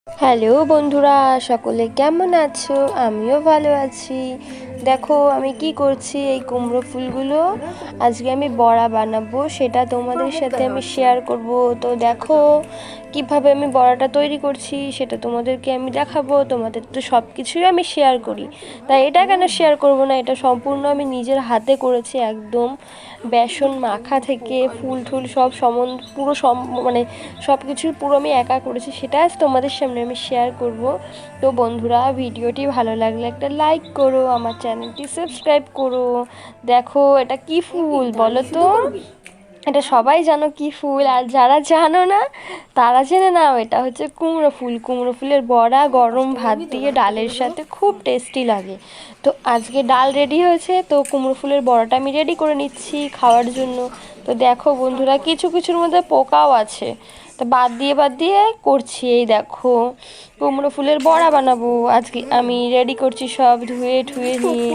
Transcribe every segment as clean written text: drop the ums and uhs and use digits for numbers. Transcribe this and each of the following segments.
Hello বন্ধুরা, সকলে কেমন আছো? আমিও ভালো আছি। দেখো আমি কি করছি, এই কুমড়ো ফুলগুলো আজকে আমি বড়া বানাবো, সেটা তোমাদের সাথে আমি শেয়ার করব। তো দেখো কিভাবে আমি বড়াটা তৈরি করছি সেটা তোমাদেরকে আমি দেখাবো। তোমাদের তো সব কিছুই আমি শেয়ার করি, তাই এটা কেন শেয়ার করব না? এটা সম্পূর্ণ আমি নিজের হাতে করেছি, একদম বেসন মাখা থেকে ফুল টুল সব পুরো মানে সব কিছুই পুরো আমি একা করেছি, সেটা আজ তোমাদের সামনে আমি শেয়ার করব। তো বন্ধুরা, ভিডিওটি ভালো লাগলে একটা লাইক করো, আমার চ্যানেলটি সাবস্ক্রাইব করো। দেখো এটা কি ফুল বলো তো? এটা সবাই জানো কি ফুল, আর যারা জানো না তারা জেনে নাও, এটা হচ্ছে কুমড়ো ফুল। কুমড়ো ফুলের বড়া গরম ভাত দিয়ে ডালের সাথে খুব টেস্টি লাগে। তো আজকে ডাল রেডি হয়েছে, তো কুমড়ো ফুলের বড়াটা আমি রেডি করে নিচ্ছি খাওয়ার জন্য। তো দেখো বন্ধুরা, কিছু কিছুর মধ্যে পোকাও আছে, তো বাদ দিয়ে করছি। এই দেখো কুমড়ো ফুলের বড়া বানাবো আজকে, আমি রেডি করছি সব ধুয়ে ঠুয়ে নিয়ে।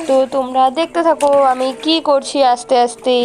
তো তোমরা দেখতে থাকো আমি কি করছি আস্তে আস্তে।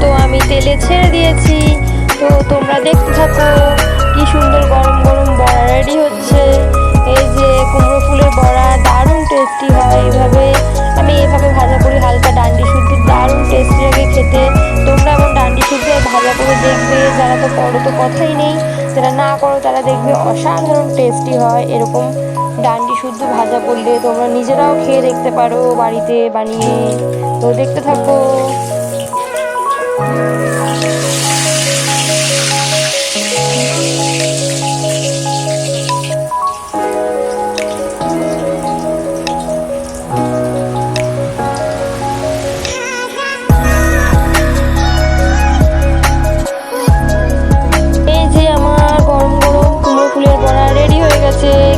তো আমি তেলে ছেড়ে দিয়েছি, তো তোমরা দেখতে থাকো কি সুন্দর গরম গরম বড়া রেডি হচ্ছে। এই যে কুমড়ো ফুলের বড়া দারুণ টেস্টি হয়, আমি এভাবে ভাজা করি হালকা ডান্ডি শুদ্ধ, দারুণ টেস্টি লাগে খেতে। তোমরা এমন ডান্ডি শুদ্ধ ভাজা করে দেখবে, যারা তো করো তো কথাই নেই, যারা না করো তারা দেখবে অসাধারণ টেস্টি হয়। এরকম ডান্ডি শুদ্ধ ভাজা করলে তোমরা নিজেরাও খেয়ে দেখতে পারো বাড়িতে বানিয়ে। তো দেখতে থাকো।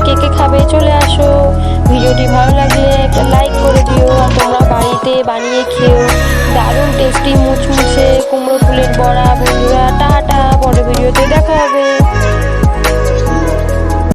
কে কে খাবে চলে আসো। ভিডিওটি ভালো লাগলে একটা লাইক করে দিও, আর তোমরা বাড়িতে বানিয়ে খেও। দারুণ টেস্টি মুচমুচে কুমড়ো ফুলের বড়া। বন্ধুরা টাটা, পরের ভিডিওতে দেখা হবে।